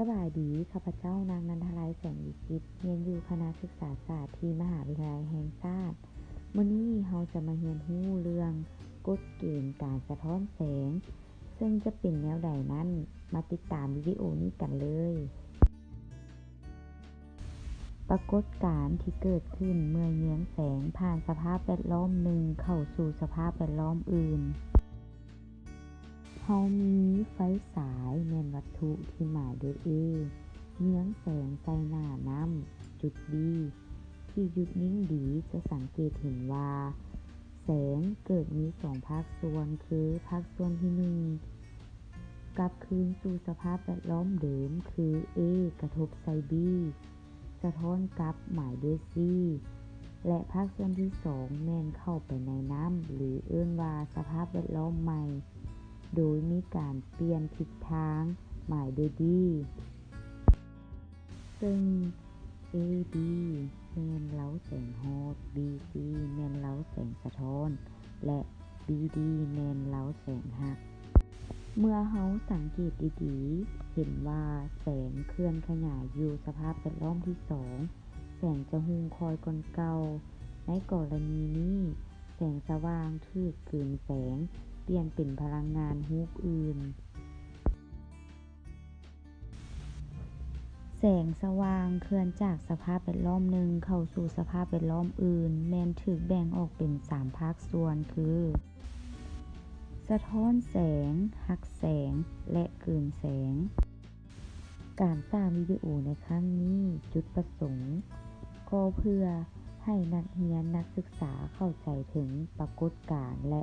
สบายดีข้าพเจ้านางนันทไลแสงวิจิตรเรียนอยู่คณะศึกษาศาสตร์ที่มหาวิทยาลัยแห่งชาติมื้อนี้เราจะมาเรียนรู้เรื่องกฎเกณฑ์การสะท้อนแสงซึ่งจะเป็นแนวใดนั้นมาติดตามวิดีโอนี้กันเลยปรากฏการณ์ที่เกิดขึ้นเมื่อเยื้องแสงผ่านสภาพแวดล้อมหนึ่งเข้าสู่สภาพแวดล้อมอื่นเรามีไฟฉายแม่นวัตถุที่หมายด้วย A เยื้องแสงใส่หน้าน้ำจุด B ที่หยุดนิ่งดีจะสังเกตเห็นว่าแสงเกิดมี2ภาคส่วนคือภาคส่วนที่1กลับคืนสู่สภาพแวดล้อมเดิมคือ A กระทบใส่ B สะท้อนกลับหมายด้วย C และภาคส่วนที่2แม่นเข้าไปในน้ำหรือเอิ้นว่าสภาพแวดล้อมใหม่โดยมีการเปลี่ยนทิศทางหมายด้วย D ซึ่ง AB แม่นเล้าแสงรอด BC แม่นเล้าแสงสะท้อนและ BD แม่นเล้าแสงหักเมื่อเราสังเกตดีๆเห็นว่าแสงเคลื่อนขยายอยู่สภาพแวดล้อมที่2แสงจะหุงคอยก่อนเก่าในกรณีนี้แสงสว่างถูกกลืนแสงเปลี่ยนเป็นพลังงานรูปอื่นแสงสว่างเคลื่อนจากสภาพแวดล้อมหนึ่งเข้าสู่สภาพแวดล้อมอื่นแม่นถูกแบ่งออกเป็น3ภาคส่วนคือสะท้อนแสงหักแสงและกลืนแสงการสร้างวิดีโอในครั้งนี้จุดประสงค์ก็เพื่อให้นักเรียนนักศึกษาเข้าใจถึงปรากฏการณ์และ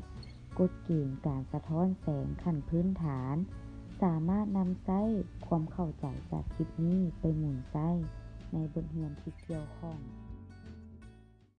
กฎเกณฑ์การสะท้อนแสงขั้นพื้นฐานสามารถนำใช้ความเข้าใจจากคลิปนี้ไปหมุนใช้ในบทเรียนที่เกี่ยวข้อง